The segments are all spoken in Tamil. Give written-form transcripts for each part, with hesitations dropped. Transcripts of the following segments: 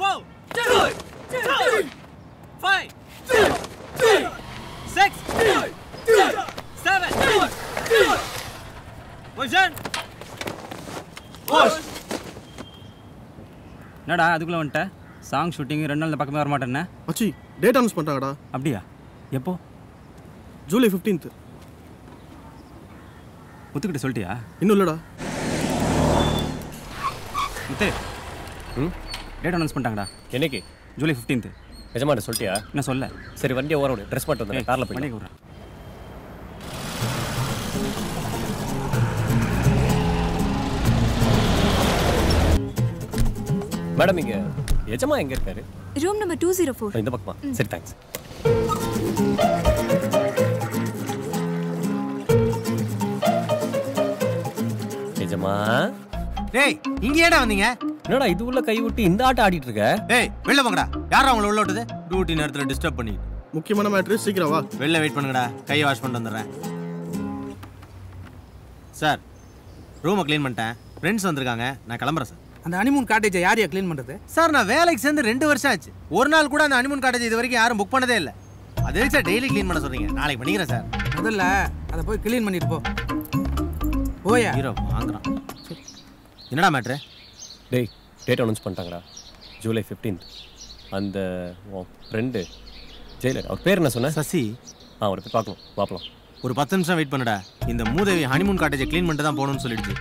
4 3 5 6 7 பொசிஷன் என்னடா அதுக்குள்ள வந்துட்ட? சாங் ஷூட்டிங் 2 நாள் இந்த பக்கமே வர மாட்டேன்னா? மச்சி டேட் அனௌன்ஸ் பண்ணிட்டாங்கடா. அப்படியா? எப்போ? ஜூலை 15th. முத்துக்கிட்ட சொல்லிட்டியா? இன்னும் இல்லடா. முத்து டேட் அனௌன்ஸ் பண்ணிட்டாங்கடா. என்னைக்கு? ஜூலை 15th. நிஜமாட்ட சொல்லிட்டியா? என்ன சொல்ல? சரி வண்டியை ஓர விடு. ட்ரெஸ் பண்ணிட்டு வந்து காரில் போய் வண்டியை விட்றேன். மேடம் இங்க எஜமா எங்க இருக்காரு? Room number 204. இந்த பக்கமா? சரி தேங்க்ஸ். எஜமா டேய் இங்க ஏடா வந்தீங்க? என்னடா இது உள்ள கை விட்டு இந்த ஆட்டம் ஆடிட்டு இருக்க? டேய் வெளில போங்கடா. யாரா அவங்கள உள்ள விட்டது? டியூட்டி நேரத்துல டிஸ்டர்ப் பண்ணி. முக்கியமான மேட்ரு, சீக்கிரம் வா. வெளில வெயிட் பண்ணுங்கடா. கையை வாஷ் பண்ணிட்டு வந்துடுறேன். சார் ரூமை க்ளீன் பண்ணிட்டேன். ஃப்ரெண்ட்ஸ் வந்திருக்காங்க. நான் கிளம்புறேன் சார். அந்த ஹனிமூன் காட்டேஜை யாரையா க்ளீன் பண்ணுறது? சார் நான் வேலைக்கு சேர்ந்து 2 வருஷம் ஆச்சு. ஒரு நாள் கூட அந்த ஹனிமூன் காட்டேஜ் இது வரைக்கும் யாரும் புக் பண்ணதே இல்லை. அது எதுக்கு சார் டெய்லி க்ளீன் பண்ண சொல்றீங்க? நாளைக்கு பண்ணிக்கிறேன் சார். முதல்ல அதை போய் க்ளீன் பண்ணிட்டு போ. போயா ஹீரோ வாங்குறான். என்னடா மேட்ரு? டேய் டேட் அனௌன்ஸ் பண்ணிட்டாங்கடா. ஜூலை 15th. அந்த ஃப்ரெண்டு ஜெயிலர், அவர் பேர் என்ன சொன்ன? சசி. அவரை போய் பார்க்கணும். பார்க்கலாம். ஒரு 10 நிமிஷம் வெயிட் பண்ணுடா. இந்த மூதேவி ஹனிமூன் காட்டேஜை க்ளீன் பண்ணிட்டு தான் போகணும்னு சொல்லிடுச்சு.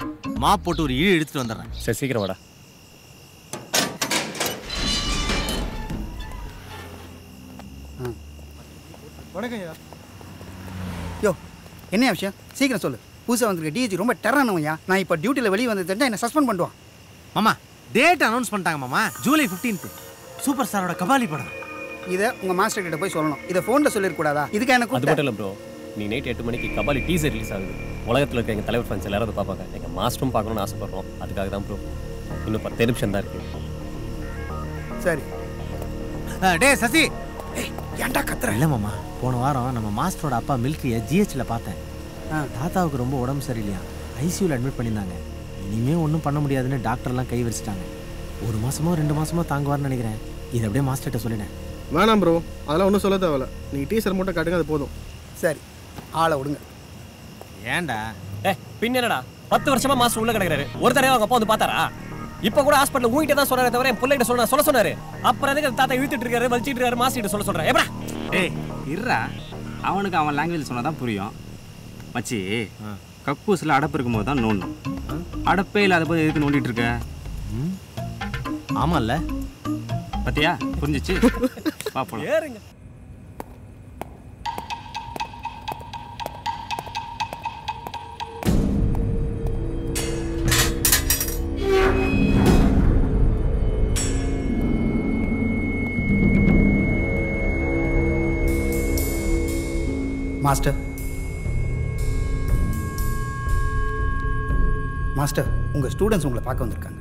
மாப் போட்டு ஒரு இழு எடுத்துட்டு வந்துடுறேன். சரி சீக்கிரம் வாடா. வணக்கம். யோ என்ன விஷயம்? சீக்கிரம் சொல்லு. புதுசாக வந்திருக்க டிஜி ரொம்ப டெரானவன்யா. நான் இப்போ டியூட்டியில் வெளியே வந்து தெரிஞ்சா என்ன சஸ்பெண்ட் பண்ணுவான். மாமா டேட் அனௌன்ஸ் பண்ணிட்டாங்க மாமா. ஜூலை 15th. சூப்பர் ஸ்டாரோட கபாலி படம். இதை உங்கள் மாஸ்டர் கிட்ட போய் சொல்லணும். இதை ஃபோனில் சொல்லிருக்கூடாதா? இதுக்கு எனக்கு அது மட்டும் இல்லை ப்ரோ, நீ நைட் 8 மணிக்கு கபாலி டீசர் ரிலீஸ் ஆகுது. உலகத்தில் இருக்க எங்கள் தலைவர் ஃபேன்ஸ் எல்லாரும் பார்ப்பாங்க. எங்கள் மாஸ்டரும் பார்க்கணும்னு ஆசைப்படுறோம். அதுக்காக தான் ப்ரோ. இன்னும் 10 நிமிஷம் தான் இருக்கு. சரி. டே சசி. ஏன்டா கத்துற? இல்லை மாமா, போன வாரம் நம்ம மாஸ்டரோட அப்பா மில்கியை ஜிஹெச்சில் பார்த்தேன். தாத்தாவுக்கு ரொம்ப உடம்பு சரியில்லையா, ஐசியூவில் அட்மிட் பண்ணியிருந்தாங்க. இனிமேல் ஒன்றும் பண்ண முடியாதுன்னு டாக்டர்லாம் கை வச்சுட்டாங்க. 1 மாதமோ 2 மாதமோ தாங்குவார்னு நினைக்கிறேன். இதை அப்படியே மாஸ்டர்கிட்ட சொல்லிட்டேன். வேணாம் ப்ரோ, அதெல்லாம் ஒன்றும் சொல்ல தேவையில்ல. நீங்கள் டீசர் மட்டும் காட்டுங்க, அது போதும். சரி ஆளை விடுங்க. ஏன்டா? பின் என்னடா 10 வருஷமா மாஸ்டர் உள்ள கிடக்குறாரு. ஒரு தடவை அவங்க அப்பா வந்து பார்த்தாரா? இப்போ கூட ஹாஸ்பிட்டல் உங்ககிட்ட தான் சொல்றாரு தவிர என் பிள்ளைகிட்ட சொல்ல சொன்னாரு. அப்புறம் எதுக்கு தாத்தா இழுத்துட்டு இருக்காரு, வலிச்சிட்டு இருக்காரு, மாஸ்டர் கிட்ட சொல்றேன். எப்படா டேய் இருடா, அவனுக்கு அவன் லாங்குவேஜ் சொன்னா தான் புரியும். மச்சி கக்கூசில் அடப்பு இருக்கும்போது தான் நோண்டணும். அடப்பே இல்லாத போது எதுக்கு நோண்டிட்டு இருக்க? ஆமாம்ல, பத்தியா புரிஞ்சிச்சு. பாப்போம். ஏறுங்க. மாஸ்டர், மாஸ்டர் உங்கள் ஸ்டூடெண்ட்ஸ் உங்களை பார்க்க வந்திருக்காங்க.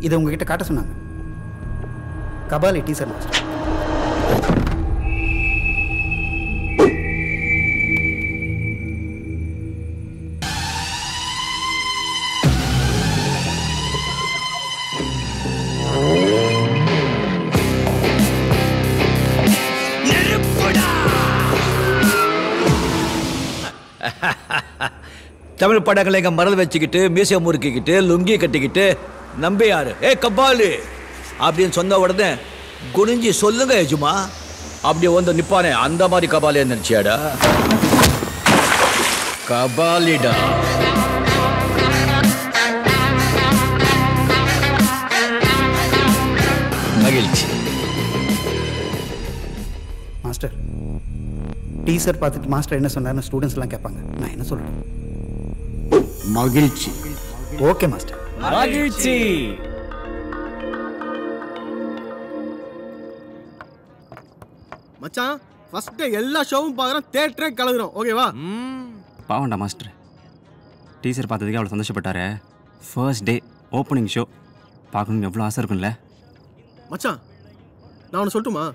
இதை உங்ககிட்ட காட்ட சொன்னாங்க. Kabali teaser master. தமிழ் படங்களை எங்க மறந்து வச்சுக்கிட்டு மீசை முறுக்கிக்கிட்டு லுங்கி கட்டிக்கிட்டு நம்பியாரு ஏ கபாலி அப்படின்னு சொன்ன உடனே குனிஞ்சி சொல்லுங்க எஜுமா அப்படி வந்து நிப்பானே, அந்த மாதிரி கபாலியா நினைச்சியாடா? கபாலிடா. மகிழ்ச்சி. மாஸ்டர் டீசர் பார்த்துட்டு மாஸ்டர் என்ன சொன்னார்னு ஸ்டூடெண்ட்ஸ் எல்லாம் கேட்பாங்க. நான் என்ன சொல்றேன்? மகிழ்ச்சி. Okay master. மகிழ்ச்சி. மச்சான் ஃபர்ஸ்ட் டே எல்லா ஷோவும் பார்க்குறோம், தியேட்டரே கலக்குறோம். ஓகேவா? பாவண்டா மாஸ்டர், டீச்சர் பார்த்ததுக்கு அவ்வளோ சந்தோஷப்பட்டாரு. ஃபர்ஸ்ட் டே ஓப்பனிங் ஷோ பார்க்கணுன்னு எவ்வளோ ஆசை இருக்கும்ல. மச்சான் நான் ஒன்று சொல்லட்டுமா?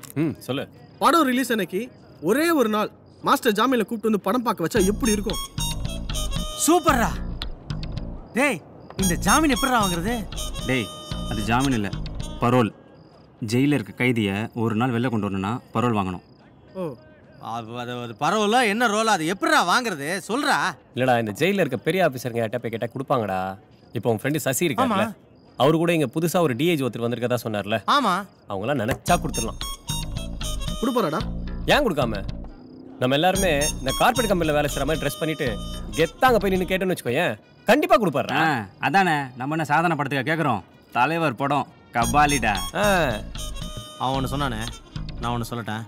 சொல்லு. படம் ரிலீஸ் அன்னைக்கு ஒரே ஒரு நாள் மாஸ்டர் ஜாமீனில் கூப்பிட்டு வந்து படம் பார்க்க வச்சா எப்படி இருக்கும்? சூப்பர்ரா. டேய் இந்த ஜாமீன் எப்படிடா வாங்குறது? டேய் அது ஜாமீன் இல்லை, பரோல். ஜெயிலில் இருக்க கைதியை ஒரு நாள் வெளில கொண்டு வரணும்னா பரோல் வாங்கணும். ஓ அது பரவாயில்ல, என்ன ரோல், அது எப்படிடா வாங்குறது சொல்றா. இல்லடா, இந்த ஜெயிலில் இருக்க பெரிய ஆஃபீஸருங்க கிட்ட போய் கேட்டால் கொடுப்பாங்கடா. இப்போ உன் ஃப்ரெண்டு சசி இருக்காங்கல்ல, அவரு கூட இங்கே புதுசாக ஒரு டிஏஜி ஒருத்தர் வந்திருக்கதா சொன்னார்ல. ஆமா, அவங்களாம் நினைச்சா கொடுத்துடலாம். கொடுப்பாராடா? ஏன் கொடுக்காம? நம்ம எல்லாருமே இந்த கார்பரேட் கம்பெனியில் வேலை செய்கிற மாதிரி ட்ரெஸ் பண்ணிட்டு கெத்தாங்க போய் நின்று கேட்டோன்னு வச்சுக்கோயேன், கண்டிப்பாக கொடுப்பாரு. அதானே நம்ம என்ன சாதனை படத்துக்கு கேட்குறோம். தலைவர் படம் கபாலிடா. அவன் ஒன்று சொன்னானே, நான் ஒன்று சொல்லட்டேன்.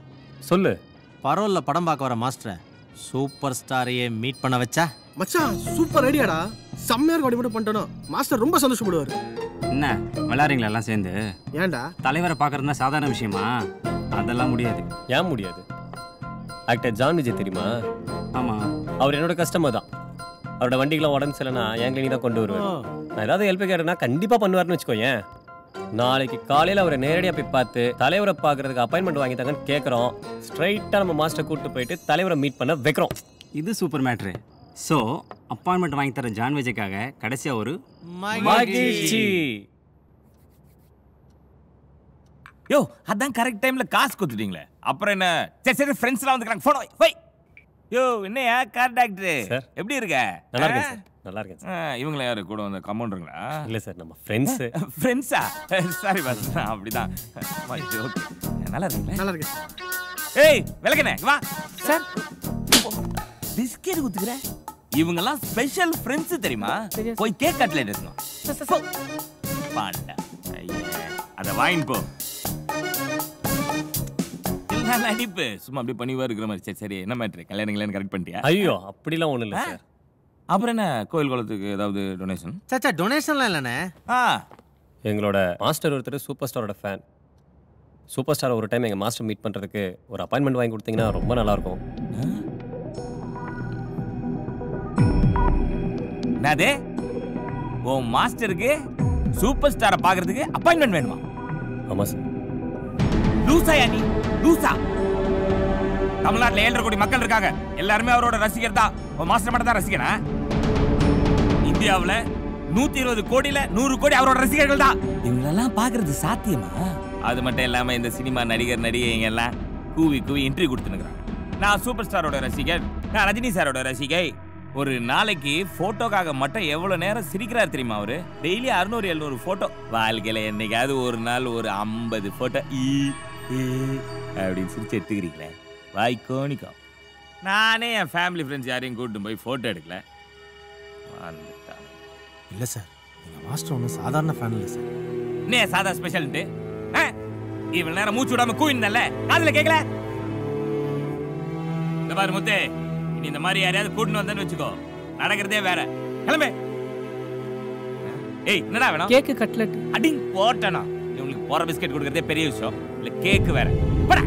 சொல்லு. பரோல்ல படம் பார்க்க வர மாஸ்டரை சூப்பர் ஸ்டாரையே மீட் பண்ண வச்சா மச்சான் சூப்பர் ஐடியாடா. செம்மையா இருக்கும். மட்டும் பண்ணிட்டோம், மாஸ்டர் ரொம்ப சந்தோஷப்படுவார். என்ன விளையாடுறீங்களா எல்லாம் சேர்ந்து? ஏன்டா? தலைவரை பார்க்கறதுனா சாதாரண விஷயமா? அதெல்லாம் முடியாது. ஏன் முடியாது? ஆக்டர் ஜான் விஜய் தெரியுமா? ஆமாம், அவர் என்னோட கஸ்டமர் தான். அவரோட வண்டிக்கெல்லாம் உடம்பு சரியில்லைனா என் கிளினிக் தான் கொண்டு வருவேன். நான் ஏதாவது ஹெல்ப் கேட்டேன்னா கண்டிப்பாக பண்ணுவார்னு வச்சுக்கோயேன். நாளைக்கு காலையில் அவரை நேரடியாக போய் பார்த்து தலைவரை பார்க்கறதுக்கு அப்பாயின்மெண்ட் வாங்கிட்டாங்கன்னு கேட்குறோம். ஸ்ட்ரைட்டாக நம்ம மாஸ்டர் கூப்பிட்டு போயிட்டு தலைவரை மீட் பண்ண வைக்கிறோம். இது சூப்பர் மேட்ரு. ஸோ அப்பாயின்மெண்ட் வாங்கி தர ஜான் விஜய்க்காக கடைசியாக ஒரு மகிழ்ச்சி. யோ, அதான் கரெக்ட் டைம்ல காசு கொடுத்துட்டீங்களே, அப்புறம் என்ன? சரி சரி, ஃப்ரெண்ட்ஸ்லாம் வந்துக்கிறாங்க, போன் வை. யோ, என்னையா கார் டாக்டர், எப்படி இருக்க? நல்லா இருக்கேன் சார். நல்லா இருக்கேன் சார். இவங்கள யாரு கூட வந்து கம்பவுண்டருங்களா? இல்லை சார், நம்ம ஃப்ரெண்ட்ஸ். ஃப்ரெண்ட்ஸா? சாரி பாஸ், அப்படிதான். நல்லா இருக்கீங்களா? நல்லா இருக்கு. ஏய் விளக்கனே, வா சார். பிஸ்கெட் குத்துக்கிற. இவங்கெல்லாம் ஸ்பெஷல் ஃப்ரெண்ட்ஸ் தெரியுமா? போய் கேக் கட்லெட் எடுக்கணும். பாண்டா அத வாங்கிட்டு போ. நடிப்பு சும்மா அப்படியே பண்ணிவா இருக்கிற மாதிரி. சரி சரி, என்ன மேட்ரு? கல்யாணம் கரெக்ட் பண்ணிட்டியா? ஐயோ, அப்படிலாம் ஒன்றும் இல்லை சார். அப்புறம் என்ன, கோயில் குளத்துக்கு ஏதாவது டொனேஷன்? சாச்சா டொனேஷன்லாம் இல்லைண்ணே. எங்களோட மாஸ்டர் ஒருத்தர் சூப்பர் ஸ்டாரோட ஃபேன். சூப்பர் ஸ்டார் ஒரு டைம் எங்கள் மாஸ்டர் மீட் பண்ணுறதுக்கு ஒரு அப்பாயின்மெண்ட் வாங்கி கொடுத்தீங்கன்னா ரொம்ப நல்லாயிருக்கும். என்னது? உன் மாஸ்டருக்கு சூப்பர் ஸ்டாரை பார்க்கறதுக்கு அப்பாயின்மெண்ட் வேணுமா? ஆமாம் சார். லூசா நீ? லூசா? தமிழ்நாட்டில் 7.5 கோடி மக்கள் இருக்காங்க, எல்லாருமே அவரோட ரசிகர் தான். உன் மாஸ்டர் மட்டும் தான் ரசிகனா? இந்தியாவில் 120 கோடியில 100 கோடி அவரோட ரசிகர்கள் தான். இவங்களெல்லாம் பார்க்கறது சாத்தியமா? அது மட்டும் இல்லாம இந்த சினிமா நடிகர் நடிகைங்க எல்லாம் கூவி கூவி இன்டர்வியூ கொடுத்துருக்காங்க. நான் சூப்பர் ஸ்டாரோட ரசிகர், நான் ரஜினி சாரோட ரசிகை. ஒரு நாளைக்கு போட்டோக்காக மட்டும் எவ்வளவு நேரம் சிரிக்கிறார் தெரியுமா அவரு? Daily 600-700 photo. வாழ்க்கையில என்னைக்காவது ஒரு நாள் ஒரு 50 போட்டோ அப்படின்னு சிரிச்சு எடுத்துக்கிறீங்களே, வாய்க்கோனிக்கும். நானே என் ஃபேமிலி ஃப்ரெண்ட்ஸ் யாரையும் கூப்பிட்டு போய் போட்டோ எடுக்கல. இல்லை சார், எங்கள் மாஸ்டர் ஒன்றும் சாதாரண ஃபேன் இல்லை சார். என்ன சாதா ஸ்பெஷல்ட்டு? இவ்வளவு நேரம் மூச்சு விடாம கூயினல்ல, காதுல கேட்கல? இந்த பாரு முத்தே, நீ இந்த மாதிரி யாரையாவது கூட்டின்னு வந்தேன்னு வச்சுக்கோ, நடக்கிறதே வேற. கிளம்பு. ஏய், என்னடா வேணும்? கேக்கு கட்லெட். அடிங் போட்டனா. இவங்களுக்கு போற பிஸ்கெட் கொடுக்கறதே பெரிய விஷயம், இல்ல கேக்கு வேற. போடா.